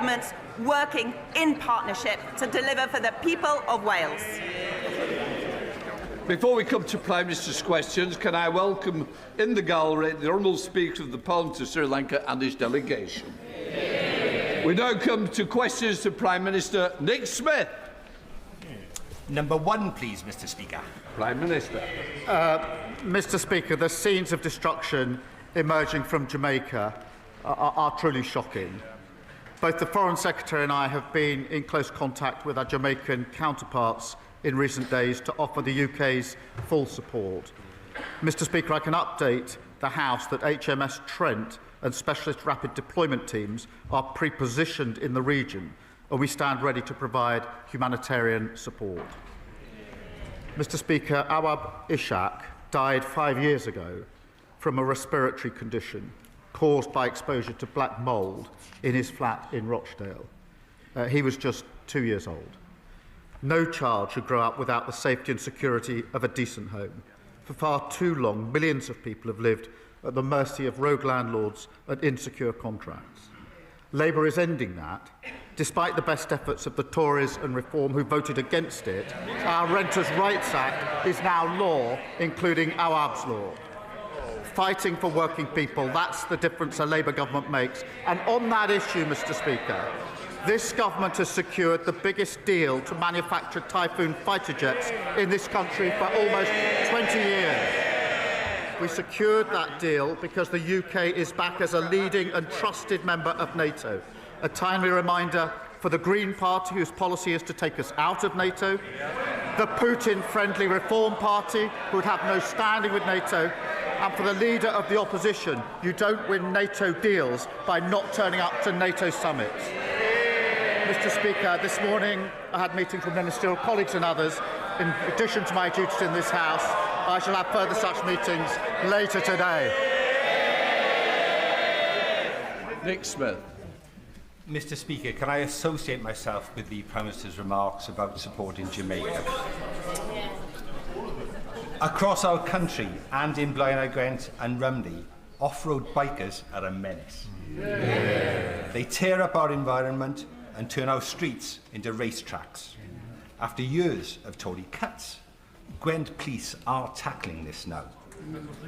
governments working in partnership to deliver for the people of Wales. Before we come to Prime Minister's questions, can I welcome in the gallery the Honourable Speaker of the Parliament of Sri Lanka and his delegation. We now come to questions to Prime Minister Nick Smith. Number one, please, Mr. Speaker. Prime Minister. Mr. Speaker, the scenes of destruction emerging from Jamaica are truly shocking. Both the Foreign Secretary and I have been in close contact with our Jamaican counterparts in recent days to offer the UK's full support. Mr. Speaker, I can update the House that HMS Trent and specialist rapid deployment teams are pre-positioned in the region, and we stand ready to provide humanitarian support. Mr. Speaker, Awab Ishaq died 5 years ago from a respiratory condition caused by exposure to black mould in his flat in Rochdale. He was just 2 years old. No child should grow up without the safety and security of a decent home. For far too long, millions of people have lived at the mercy of rogue landlords and insecure contracts. Labour is ending that. Despite the best efforts of the Tories and Reform who voted against it, our Renters' Rights Act is now law, including Awab's law. Fighting for working people, that's the difference a Labour government makes. And on that issue, Mr. Speaker, this government has secured the biggest deal to manufacture Typhoon fighter jets in this country for almost 20 years. We secured that deal because the UK is back as a leading and trusted member of NATO. A timely reminder for the Green Party, whose policy is to take us out of NATO, the Putin-friendly Reform Party, who would have no standing with NATO, and for the leader of the opposition, you don't win NATO deals by not turning up to NATO summits. Mr. Speaker, this morning I had meetings with ministerial colleagues and others. In addition to my duties in this House, I shall have further such meetings later today. Nick Smith. Mr. Speaker, can I associate myself with the Prime Minister's remarks about supporting Jamaica? Across our country and in Blaenau Gwent and Rumney, off-road bikers are a menace. They tear up our environment and turn our streets into racetracks. After years of Tory cuts, Gwent police are tackling this now.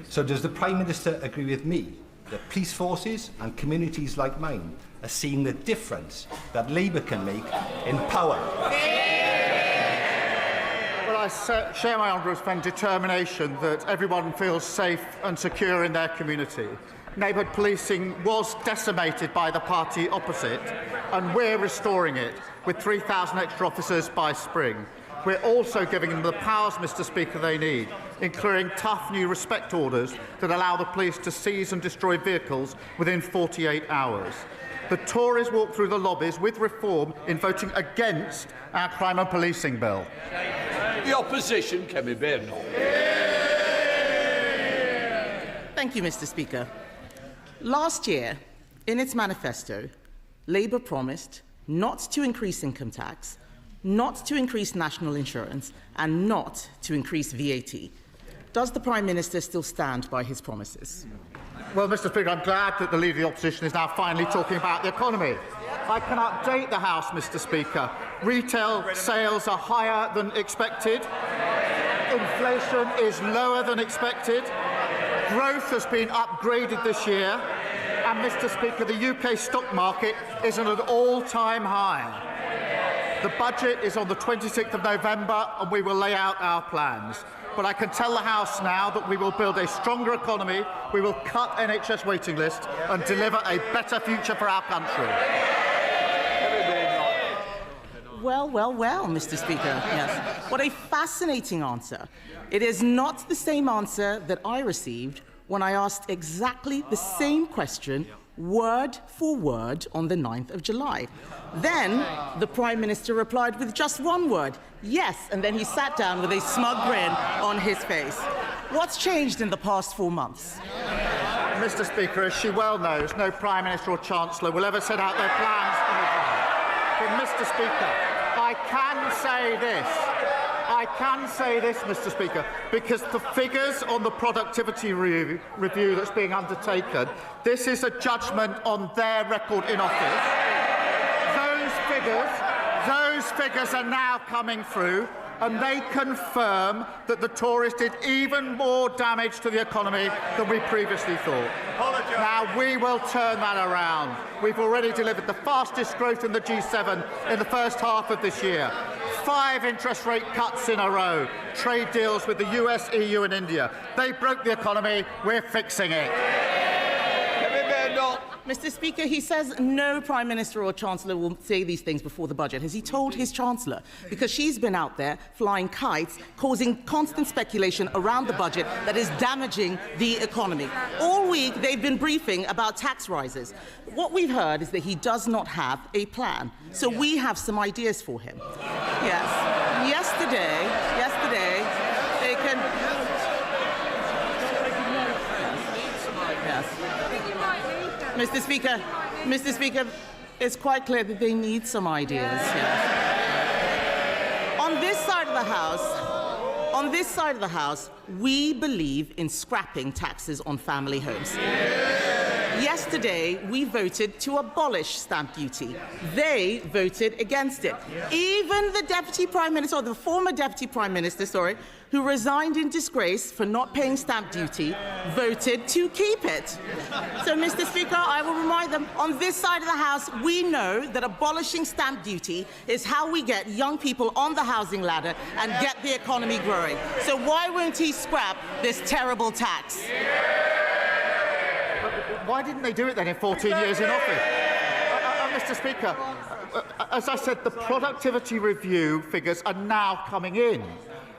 So does the Prime Minister agree with me that police forces and communities like mine are seeing the difference that Labour can make in power? Well, I share my honourable friend's determination that everyone feels safe and secure in their community. Neighbourhood policing was decimated by the party opposite, and we're restoring it with 3,000 extra officers by spring. We're also giving them the powers, Mr. Speaker, they need, including tough new respect orders that allow the police to seize and destroy vehicles within 48 hours. The Tories walked through the lobbies with Reform in voting against our crime and policing bill. The opposition, Kemi Badenoch. Thank you, Mr. Speaker. Last year, in its manifesto, Labour promised not to increase income tax, not to increase national insurance, and not to increase VAT. Does the Prime Minister still stand by his promises? Well, Mr. Speaker, I'm glad that the Leader of the Opposition is now finally talking about the economy. I can update the House, Mr. Speaker. Retail sales are higher than expected. Inflation is lower than expected. Growth has been upgraded this year. And, Mr. Speaker, the UK stock market is at an all-time high. The budget is on the 26th of November, and we will lay out our plans. But I can tell the House now that we will build a stronger economy, we will cut NHS waiting lists and deliver a better future for our country. Well, Mr. Speaker, yes. What a fascinating answer. It is not the same answer that I received when I asked exactly the same question, word for word, on the 9th of July. Then the Prime Minister replied with just one word, yes, and then he sat down with a smug grin on his face. What's changed in the past 4 months? Mr. Speaker, as she well knows, no Prime Minister or Chancellor will ever set out their plans in advance. But, Mr. Speaker, I can say this, Mr. Speaker, because the figures on the productivity review that's being undertaken, this is a judgment on their record in office. Those figures are now coming through, and they confirm that the Tories did even more damage to the economy than we previously thought. Now, we will turn that around. We've already delivered the fastest growth in the G7 in the first half of this year. 5 interest rate cuts in a row. Trade deals with the US, EU and India. They broke the economy. We're fixing it. Kemi Badenoch. Mr. Speaker, he says no Prime Minister or Chancellor will say these things before the budget. Has he told his Chancellor? Because she's been out there flying kites, causing constant speculation around the budget that is damaging the economy. All week, they've been briefing about tax rises. What we've heard is that he does not have a plan. So we have some ideas for him. Yes. Yesterday, they can... Yes. Mr. Speaker, it's quite clear that they need some ideas. Yes. On this side of the House, we believe in scrapping taxes on family homes. Yesterday, we voted to abolish stamp duty. They voted against it. Even the Deputy Prime Minister, or the former Deputy Prime Minister, who resigned in disgrace for not paying stamp duty, voted to keep it. So, Mr. Speaker, I will remind them, on this side of the House, we know that abolishing stamp duty is how we get young people on the housing ladder and get the economy growing. So why won't he scrap this terrible tax? Why didn't they do it then in 14 years in office? Mr. Speaker, as I said, the productivity review figures are now coming in,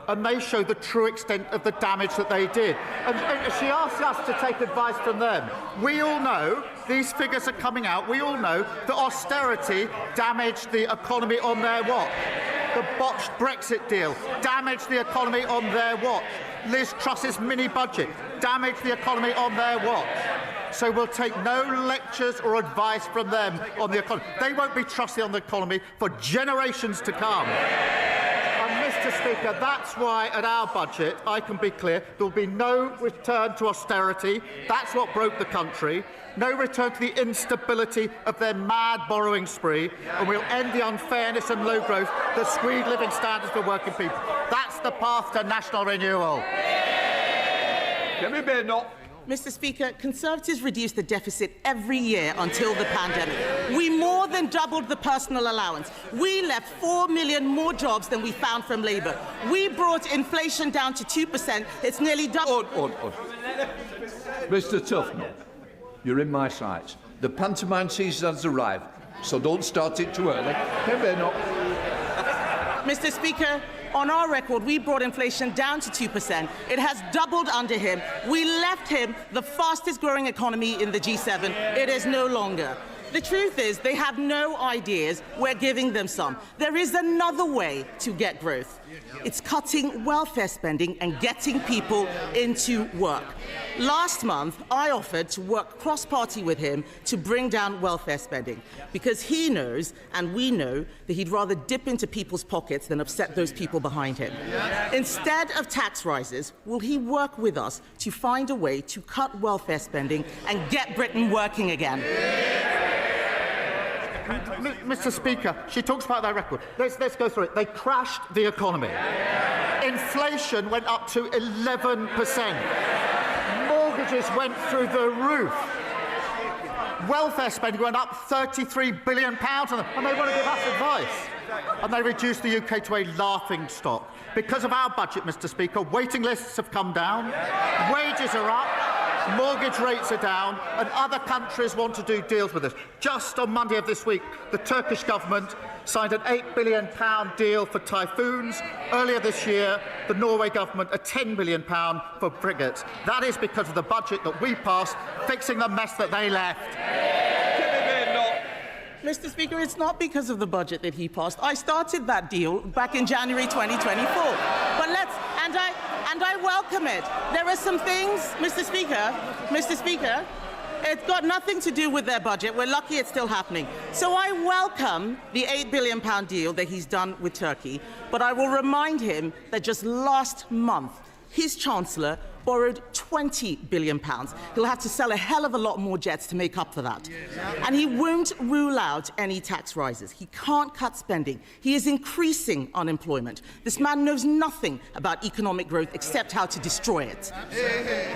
and they show the true extent of the damage that they did. And she asked us to take advice from them. We all know, these figures are coming out, we all know that austerity damaged the economy on their watch. The botched Brexit deal damaged the economy on their watch. Liz Truss's mini-budget damaged the economy on their watch. So we'll take no lectures or advice from them on the economy. They won't be trusted on the economy for generations to come. And, Mr. Speaker, that's why at our budget, I can be clear, there will be no return to austerity. That's what broke the country. No return to the instability of their mad borrowing spree. And we'll end the unfairness and low growth that squeeze living standards for working people. That's the path to national renewal. Kemi Badenoch. Mr. Speaker, Conservatives reduced the deficit every year until the pandemic. We more than doubled the personal allowance. We left 4 million more jobs than we found from Labour. We brought inflation down to 2%. It's nearly double. Mr. Tufnell, you're in my sights. The pantomime season has arrived, so don't start it too early. Mr. Speaker, on our record, we brought inflation down to 2%. It has doubled under him. We left him the fastest growing economy in the G7. It is no longer. The truth is, they have no ideas. We're giving them some. There is another way to get growth. It's cutting welfare spending and getting people into work. Last month, I offered to work cross-party with him to bring down welfare spending, because he knows, and we know, that he'd rather dip into people's pockets than upset those people behind him. Instead of tax rises, will he work with us to find a way to cut welfare spending and get Britain working again? Mr. Speaker, she talks about their record. Let's go through it. They crashed the economy. Inflation went up to 11%. Mortgages went through the roof. Welfare spending went up £33 billion on them, and they want to give us advice. And they reduced the UK to a laughing stock. Because of our budget, Mr. Speaker, waiting lists have come down, wages are up, mortgage rates are down, and other countries want to do deals with us. Just on Monday of this week, the Turkish government signed an £8 billion deal for typhoons. Earlier this year, the Norway government a £10 billion for frigates. That is because of the budget that we passed, fixing the mess that they left. Mr. Speaker, it's not because of the budget that he passed. I started that deal back in January 2024. But and I welcome it. There are some things, Mr. Speaker, it's got nothing to do with their budget. We're lucky it's still happening. So I welcome the £8 billion deal that he's done with Turkey, but I will remind him that just last month, his Chancellor borrowed £20 billion. He'll have to sell a hell of a lot more jets to make up for that. And he won't rule out any tax rises. He can't cut spending. He is increasing unemployment. This man knows nothing about economic growth except how to destroy it.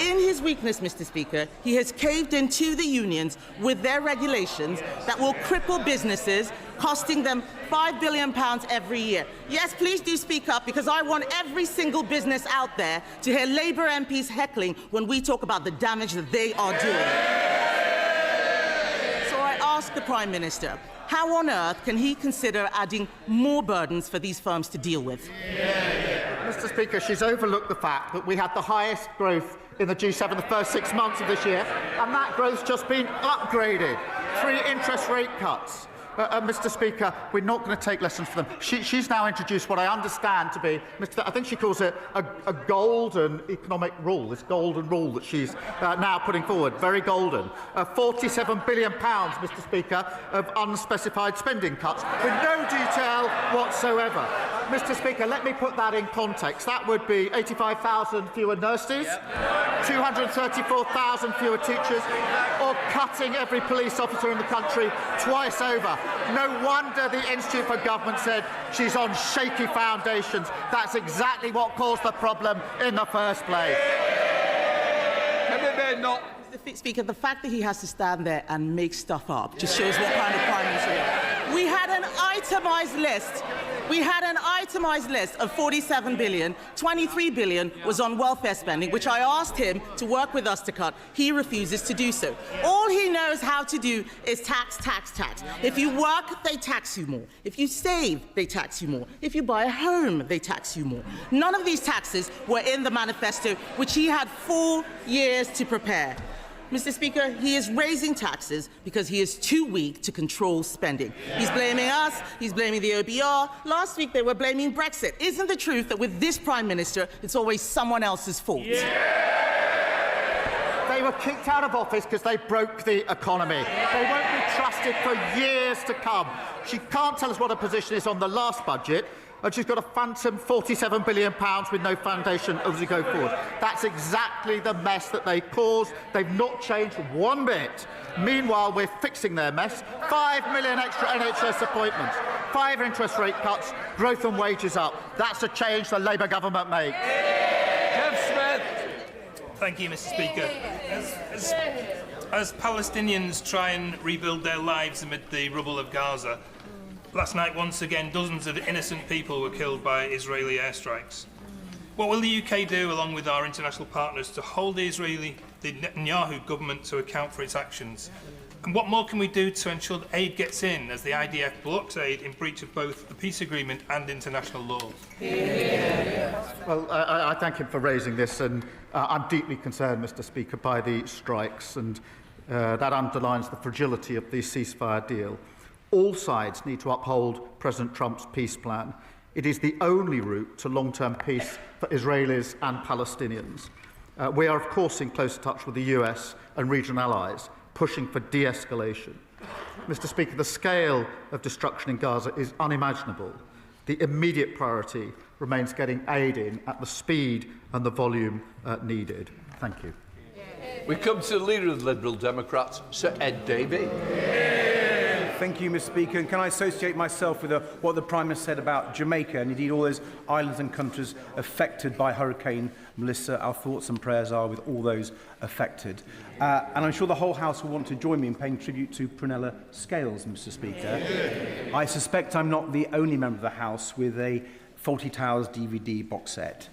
In his weakness, Mr. Speaker, he has caved into the unions with their regulations that will cripple businesses, costing them £5 billion every year. Yes, please do speak up, because I want every single business out there to hear Labour MPs heckling when we talk about the damage that they are doing. So I ask the Prime Minister, how on earth can he consider adding more burdens for these firms to deal with? Mr. Speaker, she's overlooked the fact that we had the highest growth in the G7 the first 6 months of this year, and that growth's just been upgraded. 3 interest rate cuts. Mr. Speaker, we're not going to take lessons from them. She's now introduced what I understand to be, I think she calls it a golden economic rule, this golden rule that she's now putting forward, very golden. £47 billion, Mr. Speaker, of unspecified spending cuts with no detail whatsoever. Mr. Speaker, let me put that in context. That would be 85,000 fewer nurses, 234,000 fewer teachers, or cutting every police officer in the country twice over. No wonder the Institute for Government said she's on shaky foundations. That's exactly what caused the problem in the first place. Kemi Badenoch. Mr. Speaker, the fact that he has to stand there and make stuff up just shows what kind of Prime Minister he is. We had an itemised list. We had an itemised list of 47 billion. 23 billion was on welfare spending, which I asked him to work with us to cut. He refuses to do so. All he knows how to do is tax, tax, tax. If you work, they tax you more. If you save, they tax you more. If you buy a home, they tax you more. None of these taxes were in the manifesto, which he had 4 years to prepare. Mr. Speaker, he is raising taxes because he is too weak to control spending. He's blaming us, he's blaming the OBR. Last week they were blaming Brexit. Isn't the truth that with this Prime Minister, it's always someone else's fault? They were kicked out of office because they broke the economy. They won't be trusted for years to come. She can't tell us what her position is on the last budget, and she's got a phantom £47 billion with no foundation as we go forward. That's exactly the mess that they caused. They've not changed one bit. Meanwhile, we're fixing their mess. 5 million extra NHS appointments, 5 interest rate cuts, growth and wages up. That's a change the Labour government made. Thank you, Mr. Speaker. As Palestinians try and rebuild their lives amid the rubble of Gaza, last night, once again, dozens of innocent people were killed by Israeli airstrikes. What will the UK do, along with our international partners, to hold the Netanyahu government to account for its actions? And what more can we do to ensure that aid gets in, as the IDF blocks aid in breach of both the peace agreement and international law? Well, I thank him for raising this, and I'm deeply concerned, Mr. Speaker, by the strikes, and that underlines the fragility of the ceasefire deal. All sides need to uphold President Trump's peace plan. It is the only route to long-term peace for Israelis and Palestinians. We are, of course, in close touch with the US and regional allies, pushing for de-escalation. Mr. Speaker, the scale of destruction in Gaza is unimaginable. The immediate priority remains getting aid in at the speed and the volume needed. Thank you. We come to the Leader of the Liberal Democrats, Sir Ed Davey. Thank you, Mr. Speaker. And can I associate myself with what the Prime Minister said about Jamaica and indeed all those islands and countries affected by Hurricane Melissa? Our thoughts and prayers are with all those affected. And I'm sure the whole House will want to join me in paying tribute to Prunella Scales, Mr. Speaker. I suspect I'm not the only member of the House with a Fawlty Towers DVD box set.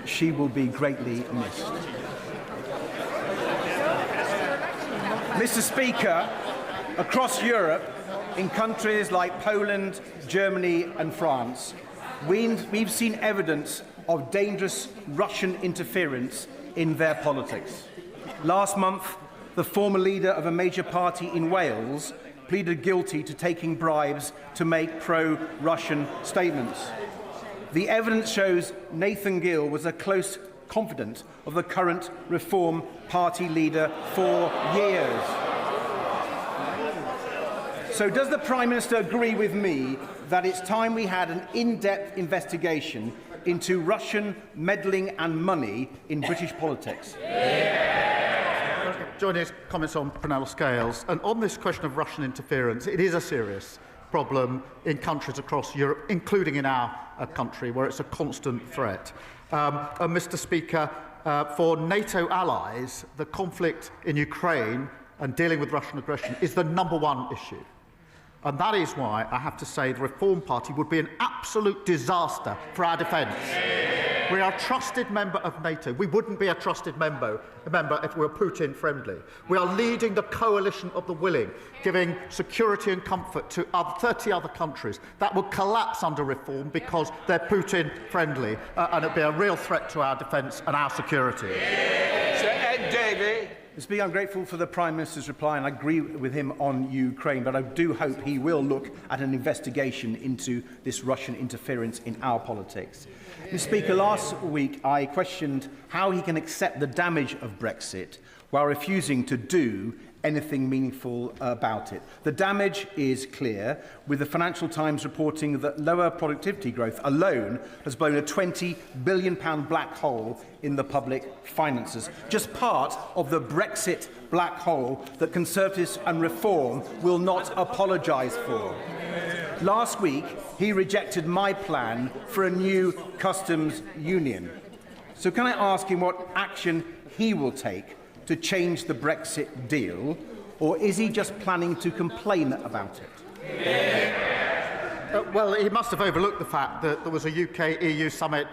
She will be greatly missed. Mr. Speaker, across Europe, in countries like Poland, Germany and France, we've seen evidence of dangerous Russian interference in their politics. Last month, the former leader of a major party in Wales pleaded guilty to taking bribes to make pro-Russian statements. The evidence shows Nathan Gill was a close confidant of the current Reform Party leader for years. So does the Prime Minister agree with me that it's time we had an in-depth investigation into Russian meddling and money in British politics? Joining his comments on Prunella Scales, and on this question of Russian interference, it is a serious problem in countries across Europe, including in our country, where it's a constant threat. And Mr. Speaker, for NATO allies, the conflict in Ukraine and dealing with Russian aggression is the #1 issue. And that is why I have to say the Reform Party would be an absolute disaster for our defence. We are a trusted member of NATO. We wouldn't be a trusted member if we were Putin friendly. We are leading the coalition of the willing, giving security and comfort to 30 other countries that will collapse under reform because they're Putin friendly, and it'd be a real threat to our defence and our security. Sir Ed Davey. Mr. Speaker, I'm grateful for the Prime Minister's reply, and I agree with him on Ukraine, but I do hope he will look at an investigation into this Russian interference in our politics. Mr. Speaker, last week I questioned how he can accept the damage of Brexit while refusing to do anything meaningful about it. The damage is clear, with the Financial Times reporting that lower productivity growth alone has blown a £20 billion black hole in the public finances, just part of the Brexit black hole that Conservatives and Reform will not apologise for. Last week, he rejected my plan for a new customs union. So can I ask him what action he will take to change the Brexit deal, or is he just planning to complain about it? Well, he must have overlooked the fact that there was a UK-EU summit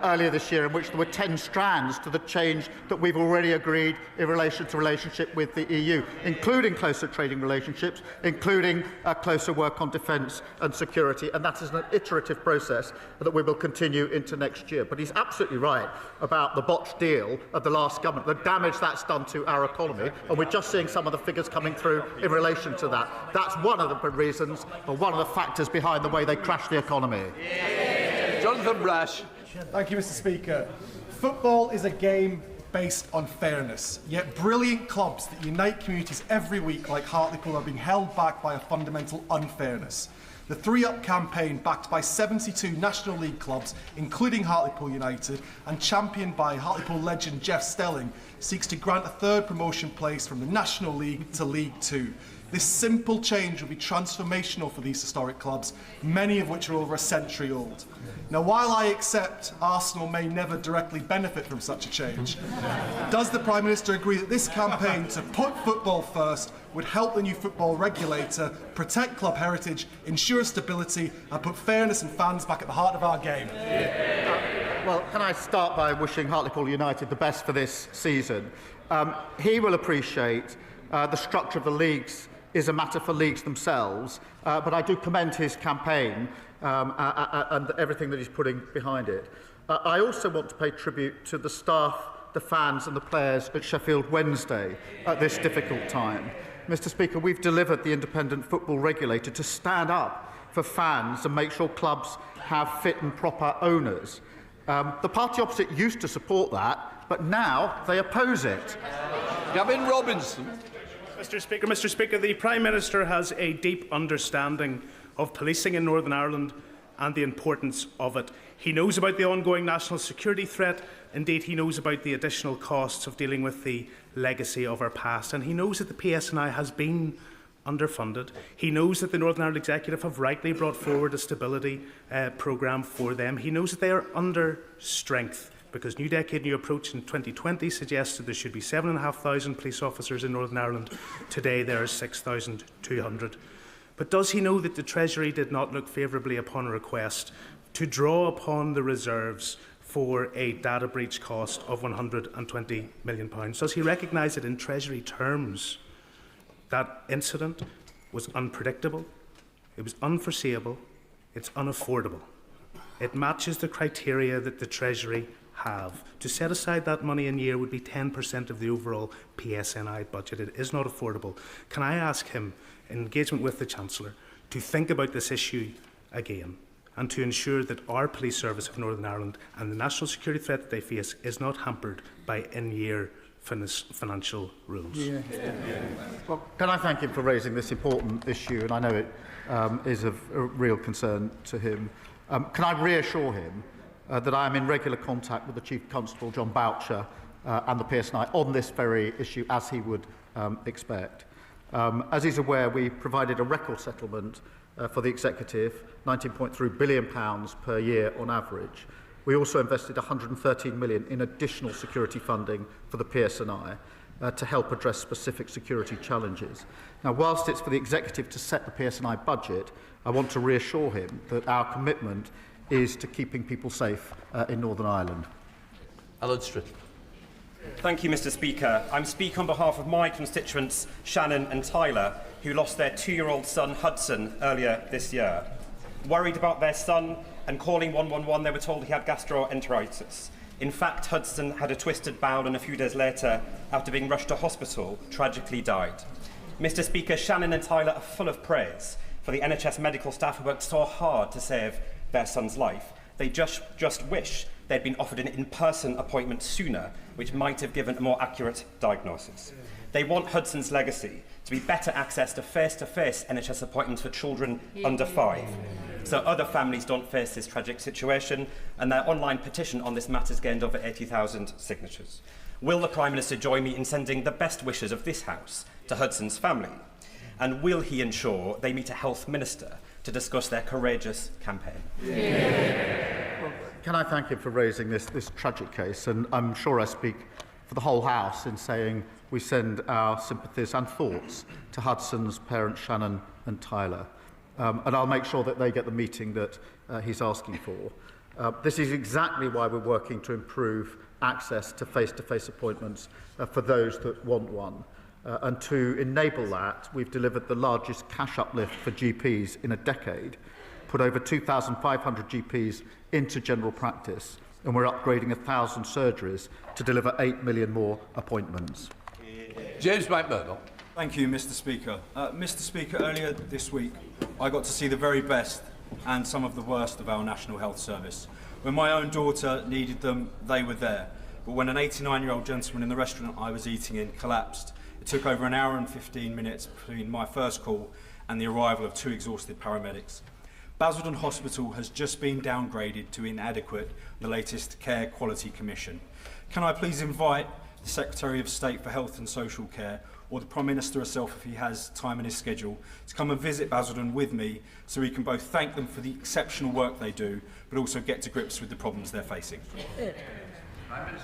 earlier this year in which there were 10 strands to the change that we've already agreed in relation to relationship with the EU, including closer trading relationships, including closer work on defence and security, and that is an iterative process that we will continue into next year. But he's absolutely right about the botched deal of the last government, the damage that's done to our economy, and we're just seeing some of the figures coming through in relation to that. That's one of the reasons, or one of the factors behind the way they crashed the economy. Jonathan Brash. Thank you, Mr. Speaker. Football is a game based on fairness, yet brilliant clubs that unite communities every week, like Hartlepool, are being held back by a fundamental unfairness. The 3-Up campaign, backed by 72 National League clubs, including Hartlepool United, and championed by Hartlepool legend Jeff Stelling, seeks to grant a third promotion place from the National League to League 2. This simple change will be transformational for these historic clubs, many of which are over a century old. Now, while I accept Arsenal may never directly benefit from such a change, does the Prime Minister agree that this campaign to put football first would help the new football regulator protect club heritage, ensure stability and put fairness and fans back at the heart of our game? Well, can I start by wishing Hartlepool United the best for this season? He will appreciate the structure of the leagues is a matter for leagues themselves, but I do commend his campaign and everything that he's putting behind it. I also want to pay tribute to the staff, the fans and the players at Sheffield Wednesday at this difficult time. Mr. Speaker, we've delivered the independent football regulator to stand up for fans and make sure clubs have fit and proper owners. The party opposite used to support that, but now they oppose it. Gavin Robinson. Mr. Speaker, the Prime Minister has a deep understanding of policing in Northern Ireland and the importance of it. He knows about the ongoing national security threat. Indeed, he knows about the additional costs of dealing with the legacy of our past. And he knows that the PSNI has been underfunded. He knows that the Northern Ireland Executive have rightly brought forward a stability programme for them. He knows that they are under strength, because New Decade, New Approach in 2020 suggested there should be 7,500 police officers in Northern Ireland. Today there are 6,200. But does he know that the Treasury did not look favourably upon a request to draw upon the reserves for a data breach cost of £120 million? Does he recognise that in Treasury terms that incident was unpredictable, it was unforeseeable, it's unaffordable? It matches the criteria that the Treasury have. To set aside that money in a year would be 10% of the overall PSNI budget. It is not affordable. Can I ask him, in engagement with the Chancellor, to think about this issue again and to ensure that our police service of Northern Ireland and the national security threat that they face is not hampered by in-year financial rules? Well, can I thank him for raising this important issue, and I know it is of real concern to him. Can I reassure him that I am in regular contact with the Chief Constable, John Boucher, and the PSNI on this very issue, as he would expect. As he's aware, we provided a record settlement for the Executive, £19.3 billion per year on average. We also invested £113 million in additional security funding for the PSNI to help address specific security challenges. Now, whilst it's for the Executive to set the PSNI budget, I want to reassure him that our commitment is to keeping people safe in Northern Ireland. Alan Strickland. Thank you, Mr. Speaker. I'm speaking on behalf of my constituents, Shannon and Tyler, who lost their 2-year-old son, Hudson, earlier this year. Worried about their son and calling 111, they were told he had gastroenteritis. In fact, Hudson had a twisted bowel and a few days later, after being rushed to hospital, tragically died. Mr. Speaker, Shannon and Tyler are full of praise for the NHS medical staff who worked so hard to save their son's life. They just wish they'd been offered an in-person appointment sooner, which might have given a more accurate diagnosis. They want Hudson's legacy to be better access to face-to-face NHS appointments for children under 5, so other families don't face this tragic situation, and their online petition on this matter has gained over 80,000 signatures. Will the Prime Minister join me in sending the best wishes of this House to Hudson's family? And will he ensure they meet a Health Minister to discuss their courageous campaign? Well, can I thank him for raising this tragic case? And I'm sure I speak for the whole House in saying we send our sympathies and thoughts to Hudson's parents, Shannon and Tyler. And I'll make sure that they get the meeting that he's asking for. This is exactly why we're working to improve access to face-to-face appointments for those that want one. And to enable that, we've delivered the largest cash uplift for GPs in a decade, put over 2,500 GPs into general practice, and we're upgrading 1,000 surgeries to deliver 8 million more appointments. James McMurdo. Thank you, Mr. Speaker. Mr. Speaker, earlier this week, I got to see the very best and some of the worst of our National Health Service. When my own daughter needed them, they were there. But when an 89-year-old gentleman in the restaurant I was eating in collapsed, it took over an hour and 15 minutes between my first call and the arrival of 2 exhausted paramedics. Basildon Hospital has just been downgraded to inadequate, the latest Care Quality Commission. Can I please invite the Secretary of State for Health and Social Care, or the Prime Minister herself if he has time in his schedule, to come and visit Basildon with me so we can both thank them for the exceptional work they do, but also get to grips with the problems they're facing.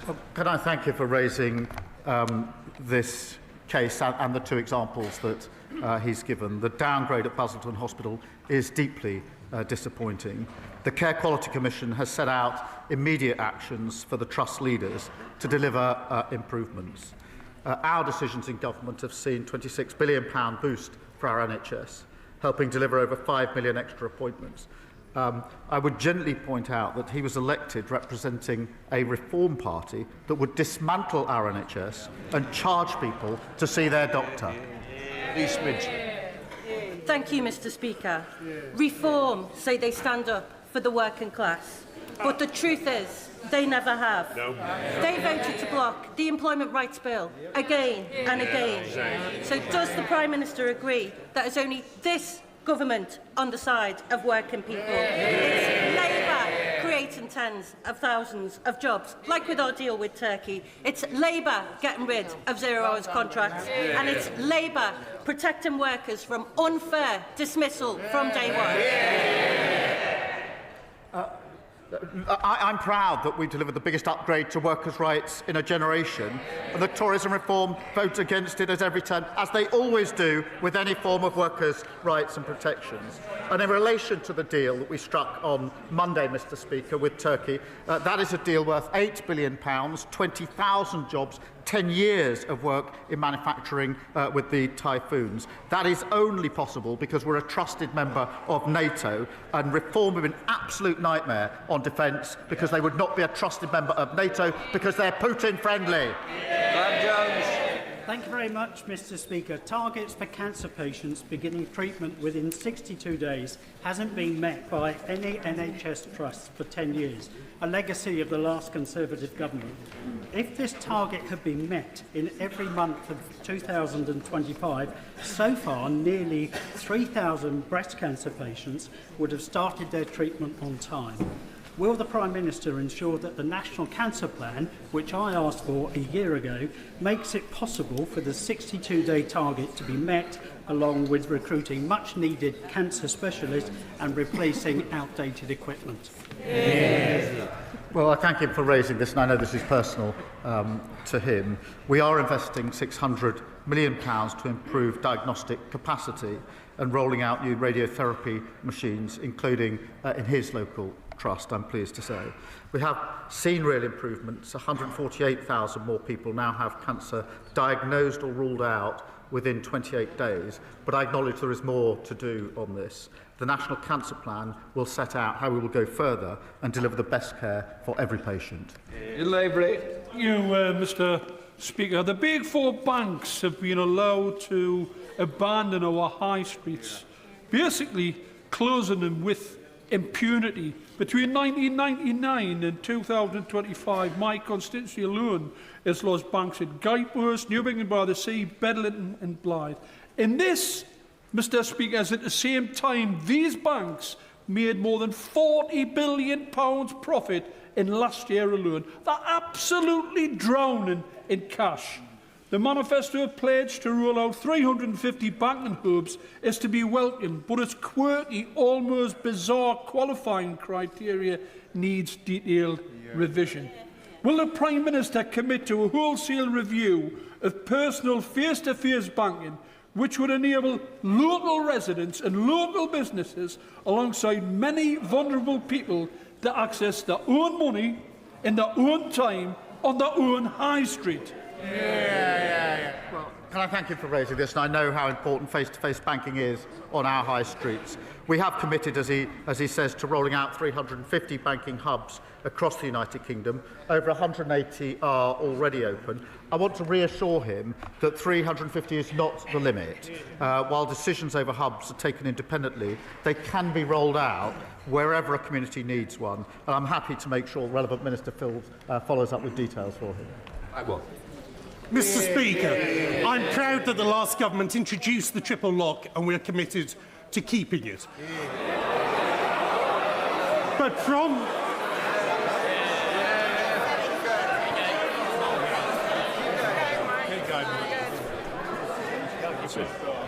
Well, can I thank you for raising this case and the 2 examples that he's given. The downgrade at Basildon Hospital is deeply disappointing. The Care Quality Commission has set out immediate actions for the Trust leaders to deliver improvements. Our decisions in government have seen £26 billion boost for our NHS, helping deliver over 5 million extra appointments. I would gently point out that he was elected representing a reform party that would dismantle our NHS and charge people to see their doctor. Thank you, Mr. Speaker. Reform say they stand up for the working class, but the truth is they never have. No. They voted to block the Employment Rights Bill again and again. So does the Prime Minister agree that it's only this government on the side of working people? It's Labour creating tens of thousands of jobs, like with our deal with Turkey. It's Labour getting rid of 0 hours contracts, and it's Labour protecting workers from unfair dismissal from day one. I'm proud that we delivered the biggest upgrade to workers' rights in a generation, and the Tories and Reform vote against it at every turn, as they always do with any form of workers' rights and protections. And in relation to the deal that we struck on Monday, Mr. Speaker, with Turkey, that is a deal worth £8 billion, 20,000 jobs, 10 years of work in manufacturing with the typhoons. That is only possible because we're a trusted member of NATO, and Reform have been an absolute nightmare on defence because they would not be a trusted member of NATO because they're Putin-friendly. Thank you very much, Mr. Speaker. Targets for cancer patients beginning treatment within 62 days hasn't been met by any NHS trust for 10 years, a legacy of the last Conservative government. If this target had been met in every month of 2025, so far nearly 3,000 breast cancer patients would have started their treatment on time. Will the Prime Minister ensure that the National Cancer Plan, which I asked for a year ago, makes it possible for the 62-day target to be met, along with recruiting much-needed cancer specialists and replacing outdated equipment? Yes. Well, I thank him for raising this, and I know this is personal to him. We are investing £600 million to improve diagnostic capacity and rolling out new radiotherapy machines, including in his local trust, I'm pleased to say. We have seen real improvements. 148,000 more people now have cancer diagnosed or ruled out within 28 days, but I acknowledge there is more to do on this. The National Cancer Plan will set out how we will go further and deliver the best care for every patient. Mr. Speaker, the big four banks have been allowed to abandon our high streets, basically closing them with impunity. Between 1999 and 2025, my constituency alone has lost banks at Guildhurst, Newbigin-by-the-Sea, Bedlington and Blythe. In this, Mr. Speaker, is at the same time these banks made more than £40 billion profit in last year alone. They're absolutely drowning in cash. The manifesto pledge to roll out 350 banking hubs is to be welcomed, but its quirky, almost bizarre qualifying criteria needs detailed revision. Will the Prime Minister commit to a wholesale review of personal face-to-face banking, which would enable local residents and local businesses, alongside many vulnerable people, to access their own money in their own time on their own high street? Well, can I thank you for raising this? And I know how important face-to-face banking is on our high streets. We have committed, as he says, to rolling out 350 banking hubs across the United Kingdom. Over 180 are already open. I want to reassure him that 350 is not the limit. While decisions over hubs are taken independently, they can be rolled out wherever a community needs one. And I'm happy to make sure the relevant Minister follows up with details for him. I will. Mr. Speaker, I'm proud that the last government introduced the triple lock and we're committed to keeping it. But from...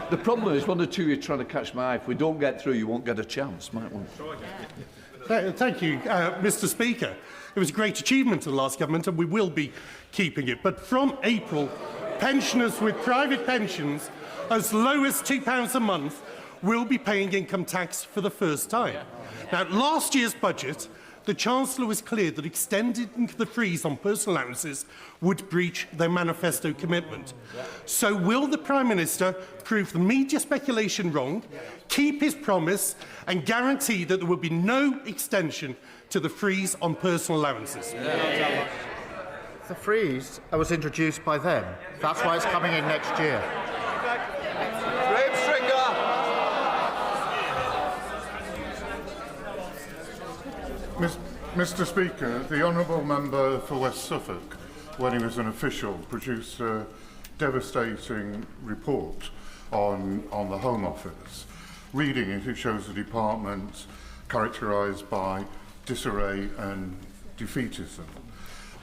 The problem is one or two you're trying to catch my eye. If we don't get through, you won't get a chance, might we? Thank you, Mr. Speaker. It was a great achievement of the last government and we will be keeping it. But from April, pensioners with private pensions as low as £2 a month will be paying income tax for the first time. Now, last year's budget, the Chancellor was clear that extending the freeze on personal allowances would breach their manifesto commitment. So will the Prime Minister prove the media speculation wrong, keep his promise and guarantee that there will be no extension to the freeze on personal allowances? The freeze was introduced by them. That's why it's coming in next year. Mr. Speaker, the Honourable Member for West Suffolk, when he was an official, produced a devastating report on the Home Office. Reading it, it shows a department characterised by disarray and defeatism.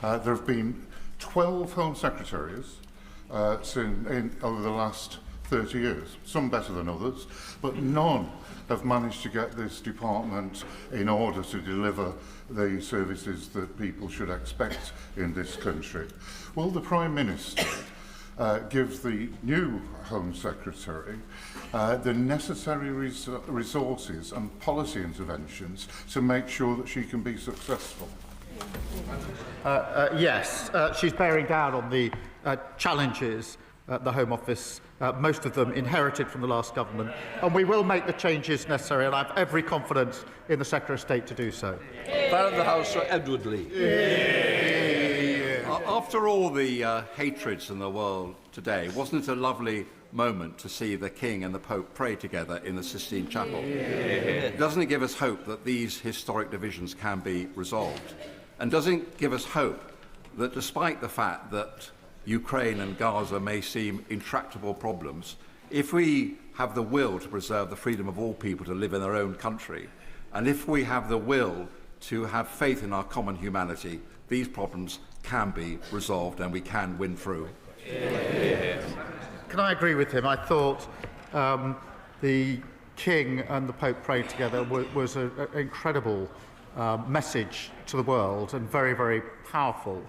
There have been 12 Home Secretaries over the last 30 years, some better than others, but none have managed to get this department in order to deliver the services that people should expect in this country. Will the Prime Minister give the new Home Secretary the necessary resources and policy interventions to make sure that she can be successful? Yes, she's bearing down on the challenges the Home Office, most of them inherited from the last government, and we will make the changes necessary, and I have every confidence in the Secretary of State to do so. Fan of the House, Sir Edward Lee. After all the hatreds in the world today, wasn't it a lovely moment to see the King and the Pope pray together in the Sistine Chapel? Doesn't it give us hope that these historic divisions can be resolved? And doesn't it give us hope that despite the fact that Ukraine and Gaza may seem intractable problems, if we have the will to preserve the freedom of all people to live in their own country, and if we have the will to have faith in our common humanity, these problems can be resolved and we can win through. Can I agree with him? I thought the King and the Pope praying together was an incredible message to the world and very, very powerful.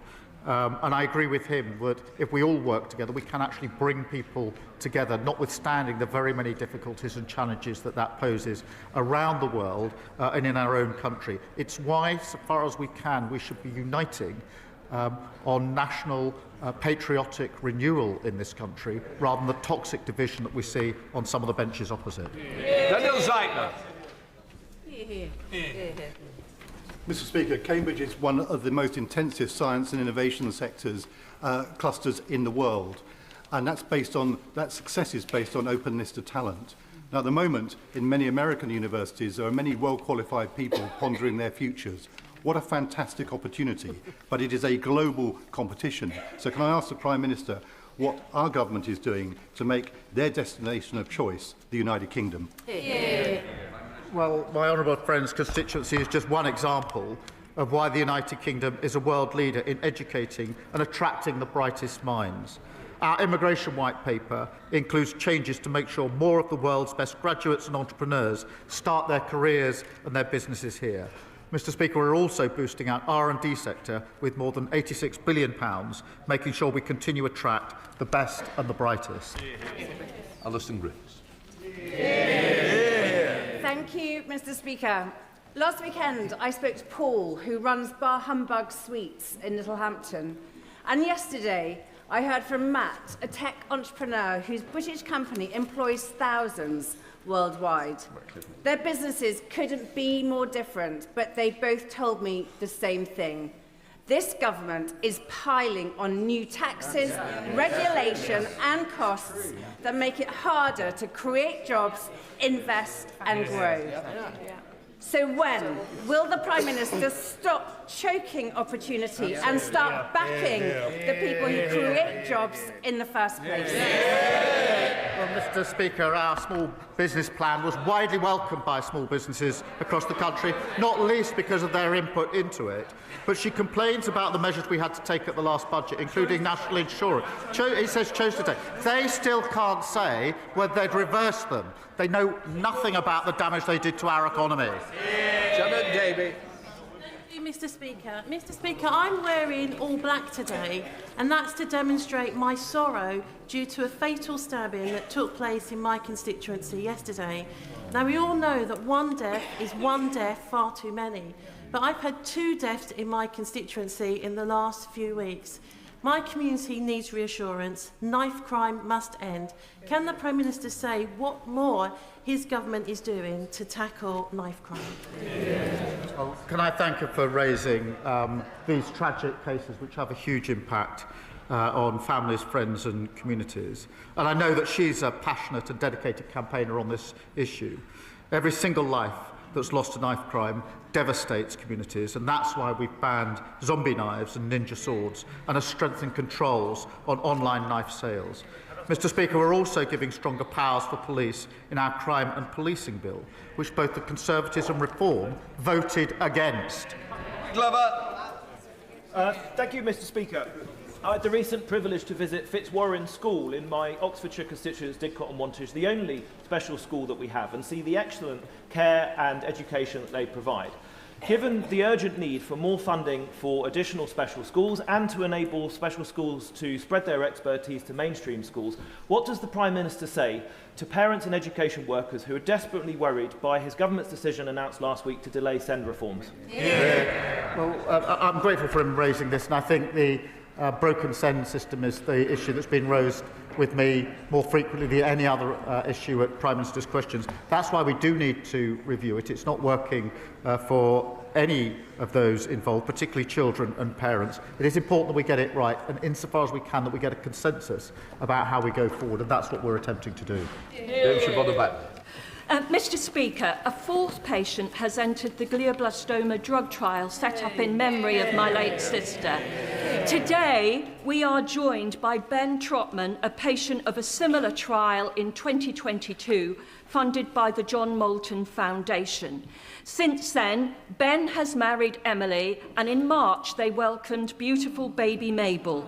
And I agree with him that if we all work together, we can actually bring people together, notwithstanding the very many difficulties and challenges that poses around the world and in our own country. It's why, so far as we can, we should be uniting on national patriotic renewal in this country, rather than the toxic division that we see on some of the benches opposite. Daniel Zeitner. Mr. Speaker, Cambridge is one of the most intensive science and innovation sectors clusters in the world, and that success is based on openness to talent. Now, at the moment, in many American universities, there are many well-qualified people pondering their futures. What a fantastic opportunity, but it is a global competition. So can I ask the Prime Minister what our government is doing to make their destination of choice the United Kingdom? Well, my honourable friend's constituency is just one example of why the United Kingdom is a world leader in educating and attracting the brightest minds. Our immigration white paper includes changes to make sure more of the world's best graduates and entrepreneurs start their careers and their businesses here. Mr. Speaker, we're also boosting our R&D sector with more than £86 billion, making sure we continue to attract the best and the brightest. Alison Grace. Thank you, Mr. Speaker. Last weekend, I spoke to Paul, who runs Bar Humbug Sweets in Littlehampton. And yesterday, I heard from Matt, a tech entrepreneur whose British company employs thousands worldwide. Their businesses couldn't be more different, but they both told me the same thing. This government is piling on new taxes, regulation and costs that make it harder to create jobs, invest and grow. So when will the Prime Minister stop choking opportunity and start backing the people who create jobs in the first place? Well, Mr. Speaker, our small business plan was widely welcomed by small businesses across the country, not least because of their input into it. But she complains about the measures we had to take at the last budget, including national insurance. It says chose to take. They still can't say whether they'd reverse them. They know nothing about the damage they did to our economy. Janet Davey. Mr. Speaker. Mr. Speaker, I'm wearing all black today, and that's to demonstrate my sorrow due to a fatal stabbing that took place in my constituency yesterday. Now, we all know that one death is one death far too many, but I've had 2 deaths in my constituency in the last few weeks. My community needs reassurance. Knife crime must end. Can the Prime Minister say what more his government is doing to tackle knife crime? Well, can I thank her for raising these tragic cases which have a huge impact on families, friends and communities. And I know that she's a passionate and dedicated campaigner on this issue. Every single life that's lost to knife crime devastates communities, and that's why we've banned zombie knives and ninja swords and have strengthened controls on online knife sales. Mr. Speaker, we're also giving stronger powers for police in our crime and policing bill, which both the Conservatives and Reform voted against. Glover. Thank you, Mr. Speaker. I had the recent privilege to visit Fitzwarren School in my Oxfordshire constituents, Didcot and Wantage, the only special school that we have, and see the excellent care and education that they provide. Given the urgent need for more funding for additional special schools and to enable special schools to spread their expertise to mainstream schools, what does the Prime Minister say to parents and education workers who are desperately worried by his government's decision announced last week to delay SEND reforms? Well, I'm grateful for him raising this, and I think the broken SEND system is the issue that's been raised with me more frequently than any other issue at Prime Minister's questions. That's why we do need to review it. It's not working for any of those involved, particularly children and parents. It is important that we get it right, and insofar as we can, that we get a consensus about how we go forward, and that's what we're attempting to do. Mr. Speaker, a 4th patient has entered the glioblastoma drug trial set up in memory of my late sister. Today, we are joined by Ben Trotman, a patient of a similar trial in 2022, funded by the John Moulton Foundation. Since then, Ben has married Emily, and in March they welcomed beautiful baby Mabel.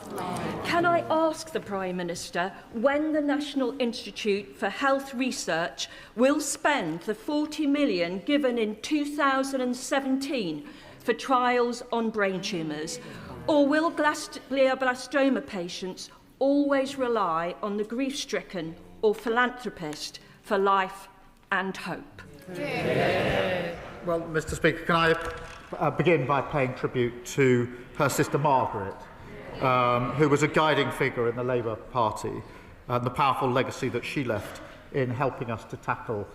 Can I ask the Prime Minister when the National Institute for Health Research will spend the 40 million given in 2017 for trials on brain tumours? Or will glioblastoma patients always rely on the grief-stricken or philanthropist for life and hope? Well, Mr. Speaker, can I begin by paying tribute to her sister Margaret, who was a guiding figure in the Labour Party, and the powerful legacy that she left in helping us to tackle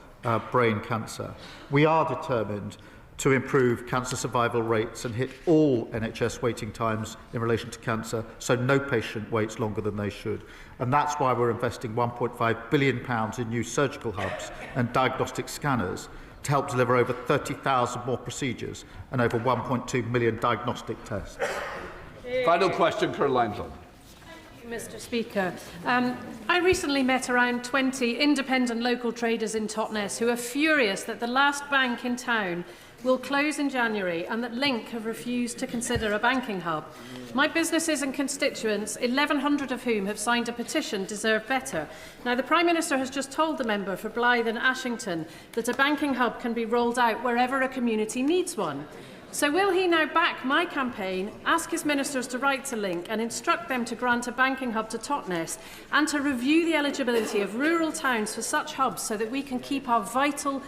brain cancer. We are determined to improve cancer survival rates and hit all NHS waiting times in relation to cancer, so no patient waits longer than they should. And that's why we're investing £1.5 billion in new surgical hubs and diagnostic scanners to help deliver over 30,000 more procedures and over 1.2 million diagnostic tests. Final question, Caroline Lunn. Mr. Speaker, I recently met around 20 independent local traders in Totnes who are furious that the last bank in town will close in January and that Link have refused to consider a banking hub. My businesses and constituents, 1,100 of whom have signed a petition, deserve better. Now, the Prime Minister has just told the member for Blyth and Ashington that a banking hub can be rolled out wherever a community needs one. So will he now back my campaign, ask his ministers to write to Link and instruct them to grant a banking hub to Totnes and to review the eligibility of rural towns for such hubs so that we can keep our vital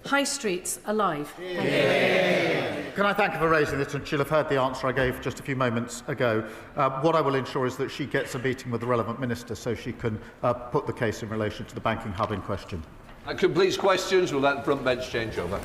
high streets alive? Can I thank her for raising this, and she'll have heard the answer I gave just a few moments ago. What I will ensure is that she gets a meeting with the relevant minister so she can put the case in relation to the banking hub in question. That completes questions. We'll let the front bench change over.